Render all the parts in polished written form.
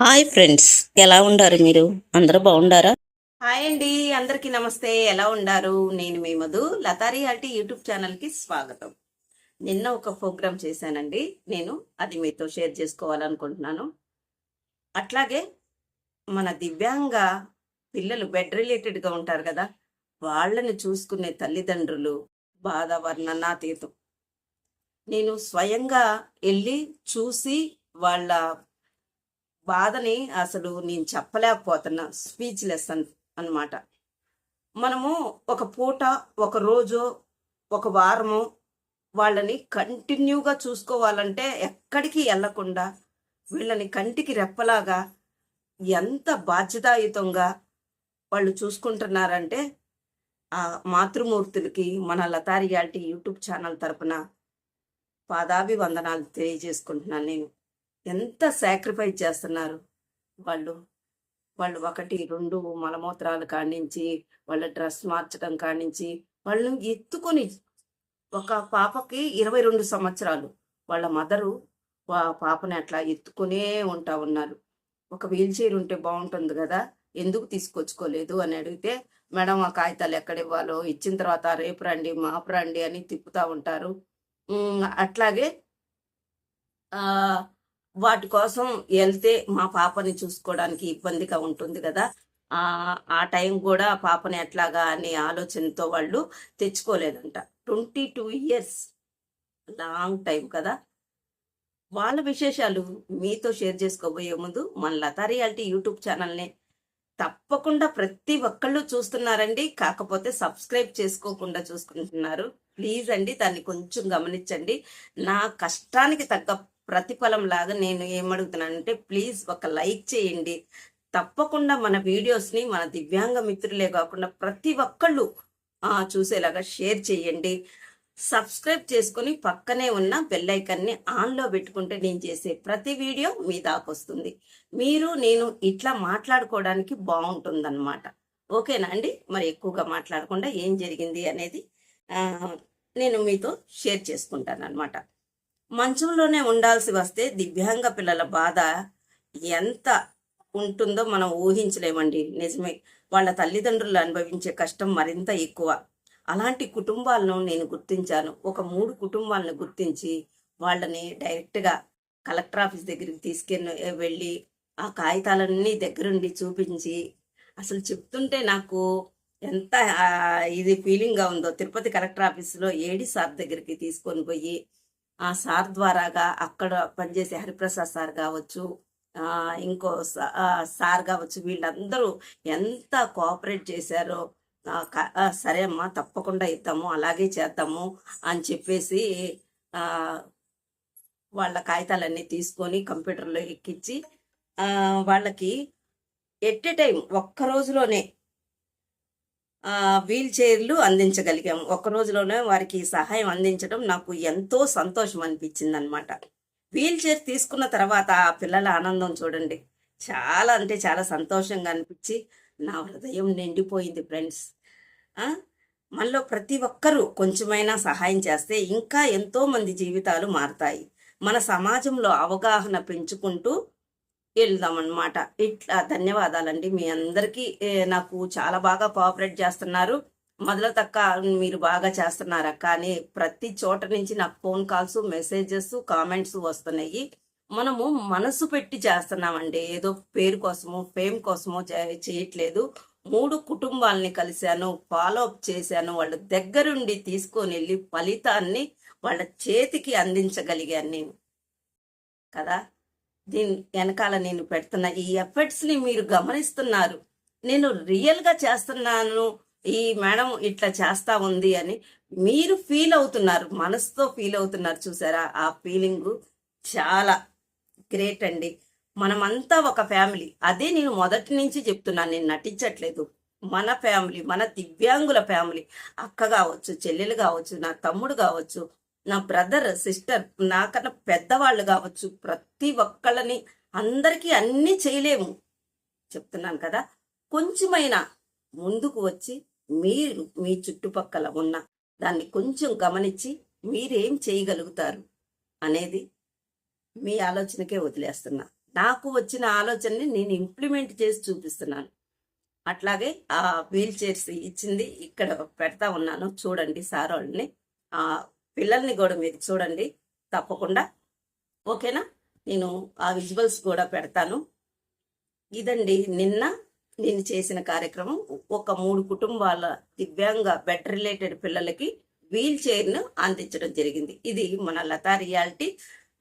Hi friends, ఎలా ఉండారు మీరు? అందరూ బాగుండారా? హాయ్ అండి, అందరికీ నమస్తే. ఎలా ఉండారు? నేను మీ మధు, లతా రియాలిటీ యూట్యూబ్ ఛానల్కి స్వాగతం. నిన్న ఒక ప్రోగ్రామ్ చేశానండి. నేను అది మీతో షేర్ చేసుకోవాలనుకుంటున్నాను. అట్లాగే మన దివ్యాంగ పిల్లలు బెడ్ రిలేటెడ్గా ఉంటారు కదా, వాళ్ళని చూసుకునే తల్లిదండ్రులు బాధ వర్ణనాతీతం. నేను స్వయంగా వెళ్ళి చూసి వాళ్ళ బాధని అసలు నేను చెప్పలేకపోతున్నా. స్పీచ్లెస్ అన్నమాట. మనము ఒక పూట, ఒక రోజు, ఒక వారము వాళ్ళని కంటిన్యూగా చూసుకోవాలంటే ఎక్కడికి వెళ్ళకుండా వీళ్ళని కంటికి రెప్పలాగా ఎంత బాధ్యతాయుతంగా వాళ్ళు చూసుకుంటున్నారంటే ఆ మాతృమూర్తులకి మన లతా రియాలిటీ యూట్యూబ్ ఛానల్ తరపున పాదాభివందనాలు తెలియజేసుకుంటున్నాను నేను. ఎంత సాక్రిఫైస్ చేస్తున్నారు వాళ్ళు. వాళ్ళు 1, 2 మలమూత్రాలు కానించి, వాళ్ళ డ్రెస్ మార్చడం కానించి, వాళ్ళని ఎత్తుకొని, ఒక పాపకి 22 సంవత్సరాలు, వాళ్ళ మదరు పాపని అట్లా ఎత్తుకునే ఉంటా ఉన్నారు. ఒక వీల్ చైర్ ఉంటే బాగుంటుంది కదా, ఎందుకు తీసుకొచ్చుకోలేదు అని అడిగితే, మేడం ఆ కాగితాలు ఎక్కడ ఇవ్వాలో ఇచ్చిన తర్వాత రేపు రండి మాపు రండి అని తిప్పుతూ ఉంటారు. అట్లాగే వాటి కోసం వెళ్తే మా పాపని చూసుకోవడానికి ఇబ్బందిగా ఉంటుంది కదా, ఆ టైం కూడా పాపని ఎట్లాగా అనే ఆలోచనతో వాళ్ళు తెచ్చుకోలేదంట. 22 ఇయర్స్, లాంగ్ టైం కదా. వాళ్ళ విశేషాలు మీతో షేర్ చేసుకోబోయే ముందు మన లతా రియాలిటీ యూట్యూబ్ ఛానల్ని తప్పకుండా ప్రతి ఒక్కళ్ళు చూస్తున్నారండి. కాకపోతే సబ్స్క్రైబ్ చేసుకోకుండా చూసుకుంటున్నారు. ప్లీజ్ అండి, దాన్ని కొంచెం గమనించండి. నా కష్టానికి తగ్గ ప్రతిఫలం లాగా నేను ఏమడుగుతున్నానంటే, ప్లీజ్ ఒక లైక్ చేయండి. తప్పకుండా మన వీడియోస్ని మన దివ్యాంగ మిత్రులే కాకుండా ప్రతి ఒక్కళ్ళు చూసేలాగా షేర్ చేయండి. సబ్స్క్రైబ్ చేసుకొని పక్కనే ఉన్న బెల్ ఐకాన్ని ఆన్లో పెట్టుకుంటే నేను చేసే ప్రతి వీడియో మీ దాకా వస్తుంది. మీరు నేను ఇట్లా మాట్లాడుకోవడానికి బాగుంటుందన్నమాట. ఓకేనా అండి? మరి ఎక్కువగా మాట్లాడకుండా ఏం జరిగింది అనేది నేను మీతో షేర్ చేసుకుంటాను అనమాట. మంచంలోనే ఉండాల్సి వస్తే దివ్యాంగ పిల్లల బాధ ఎంత ఉంటుందో మనం ఊహించలేమండి. నిజమే, వాళ్ళ తల్లిదండ్రులు అనుభవించే కష్టం మరింత ఎక్కువ. అలాంటి కుటుంబాలను నేను గుర్తించాను. ఒక 3 కుటుంబాలను గుర్తించి వాళ్ళని డైరెక్ట్గా కలెక్టర్ ఆఫీస్ దగ్గరికి వెళ్ళి ఆ కాగితాలన్నీ దగ్గరుండి చూపించి, అసలు చెప్తుంటే నాకు ఎంత ఇది ఫీలింగ్గా ఉందో. తిరుపతి కలెక్టర్ ఆఫీసులో ఏడి సార్ దగ్గరికి తీసుకొని పోయి, ఆ సార్ ద్వారాగా అక్కడ పనిచేసే హరిప్రసాద్ సార్ కావచ్చు, ఇంకో సార్ కావచ్చు, వీళ్ళందరూ ఎంత కోఆపరేట్ చేశారో. సరే అమ్మా, తప్పకుండా ఇద్దాము, అలాగే చేద్దాము అని చెప్పేసి వాళ్ళ కాగితాలన్నీ తీసుకొని కంప్యూటర్లో ఎక్కించి వాళ్ళకి ఎట్ ఏ టైం ఒక్క రోజులోనే వీల్ చైర్లు అందించగలిగాము. ఒక్క రోజులోనే వారికి సహాయం అందించడం నాకు ఎంతో సంతోషం అనిపించింది అనమాట. వీల్ చైర్ తీసుకున్న తర్వాత ఆ పిల్లల ఆనందం చూడండి, చాలా అంటే చాలా సంతోషంగా అనిపించి నా హృదయం నిండిపోయింది ఫ్రెండ్స్. మనలో ప్రతి ఒక్కరూ కొంచెమైనా సహాయం చేస్తే ఇంకా ఎంతోమంది జీవితాలు మారుతాయి. మన సమాజంలో అవగాహన పెంచుకుంటూ వెళ్దామన్నమాట. ఇట్లా ధన్యవాదాలండి మీ అందరికీ. నాకు చాలా బాగా కోఆపరేట్ చేస్తున్నారు. మొదలతక్క మీరు బాగా చేస్తున్నారా, కానీ ప్రతి చోట నుంచి నాకు ఫోన్ కాల్స్, మెసేజెస్, కామెంట్స్ వస్తున్నాయి. మనము మనసు పెట్టి చేస్తున్నామండి, ఏదో పేరు కోసమో ఫేమ్ కోసమో చేయట్లేదు. 3 కుటుంబాలని కలిశాను, ఫాలో అప్ చేశాను, వాళ్ళ దగ్గరుండి తీసుకొని వెళ్ళి ఫలితాన్ని వాళ్ళ చేతికి అందించగలిగాను నేను కదా. దీని వెనకాల నేను పెడుతున్న ఈ ఎఫర్ట్స్ని మీరు గమనిస్తున్నారు. నేను రియల్గా చేస్తున్నాను, ఈ మేడం ఇట్లా చేస్తా ఉంది అని మీరు ఫీల్ అవుతున్నారు, మనసుతో ఫీల్ అవుతున్నారు. చూసారా, ఆ ఫీలింగు చాలా గ్రేట్ అండి. మనమంతా ఒక ఫ్యామిలీ. అదే నేను మొదటి నుంచి చెప్తున్నాను, నేను నటించట్లేదు. మన ఫ్యామిలీ, మన దివ్యాంగుల ఫ్యామిలీ. అక్క కావచ్చు, చెల్లెలు కావచ్చు, నా తమ్ముడు కావచ్చు, నా బ్రదర్, సిస్టర్, నాకన్నా పెద్దవాళ్ళు కావచ్చు, ప్రతి ఒక్కళ్ళని అందరికీ అన్నీ చేయలేము, చెప్తున్నాను కదా. కొంచెమైనా ముందుకు వచ్చి మీరు మీ చుట్టుపక్కల ఉన్న దాన్ని కొంచెం గమనించి మీరేం చేయగలుగుతారు అనేది మీ ఆలోచనకే వదిలేస్తున్నా. నాకు వచ్చిన ఆలోచనని నేను ఇంప్లిమెంట్ చేసి చూపిస్తున్నాను. అట్లాగే ఆ వీల్ చైర్స్ ఇచ్చింది ఇక్కడ పెడతా ఉన్నాను, చూడండి సార్ వాళ్ళని. ఆ పిల్లల్ని కూడా మీరు చూడండి తప్పకుండా, ఓకేనా? నేను ఆ విజువల్స్ కూడా పెడతాను. ఇదండి నేను చేసిన కార్యక్రమం. ఒక 3 కుటుంబాల దివ్యాంగ బెడ్ రిలేటెడ్ పిల్లలకి వీల్ చైర్ను అందించడం జరిగింది. ఇది మన లతా రియాలిటీ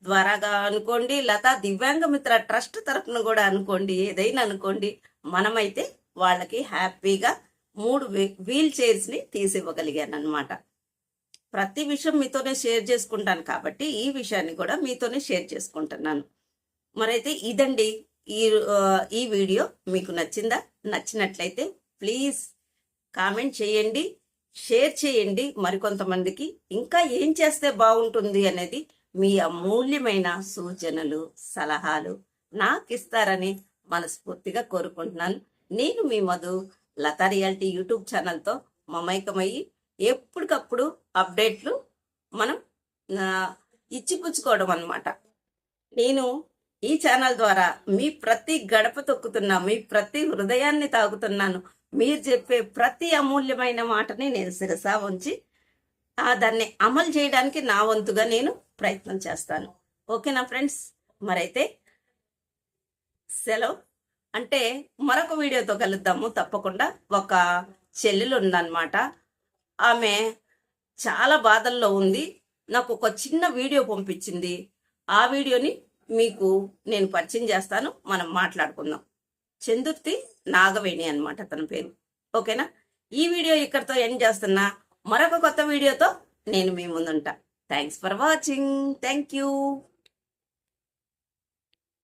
ద్వారాగా అనుకోండి, లతా దివ్యాంగ మిత్ర ట్రస్ట్ తరఫున కూడా అనుకోండి, ఏదైనా అనుకోండి, మనమైతే వాళ్ళకి హ్యాపీగా 3 వీల్ చైర్స్ ని తీసివ్వగలిగాను అనమాట. ప్రతి విషయం మీతోనే షేర్ చేసుకుంటాను కాబట్టి ఈ విషయాన్ని కూడా మీతోనే షేర్ చేసుకుంటున్నాను. మరైతే ఇదండి ఈ వీడియో. మీకు నచ్చిందా? నచ్చినట్లయితే ప్లీజ్ కామెంట్ చేయండి, షేర్ చేయండి మరికొంతమందికి. ఇంకా ఏం చేస్తే బాగుంటుంది అనేది మీ అమూల్యమైన సూచనలు, సలహాలు నాకు ఇస్తారని మనస్ఫూర్తిగా కోరుకుంటున్నాను. నేను మీ మధు, లతా రియాలిటీ యూట్యూబ్ ఛానల్తో మమైకమయ్యి ఎప్పటికప్పుడు అప్డేట్లు మనం ఇచ్చిపుచ్చుకోవడం అన్నమాట. నేను ఈ ఛానల్ ద్వారా మీ ప్రతి గడప తొక్కుతున్నా, మీ ప్రతి హృదయాన్ని తాగుతున్నాను. మీరు చెప్పే ప్రతి అమూల్యమైన మాటని నేను శిరసా ఉంచి దాన్ని అమలు చేయడానికి నా వంతుగా నేను ప్రయత్నం చేస్తాను. ఓకేనా ఫ్రెండ్స్? మరైతే సెలవు. అంటే మరొక వీడియోతో కలుద్దాము తప్పకుండా. ఒక చెల్లెలు ఉందన్నమాట, ఆమె చాలా బాధల్లో ఉంది. నాకు ఒక చిన్న వీడియో పంపించింది. ఆ వీడియోని మీకు నేను పరిచయం చేస్తాను, మనం మాట్లాడుకుందాం. చందుర్తి నాగవేణి అన్నమాట తన పేరు. ఓకేనా? ఈ వీడియో ఇక్కడితో ఎండ్ చేస్తున్నా. మరొక కొత్త వీడియోతో నేను మీ ముందుంటా. Thanks for watching. Thank you.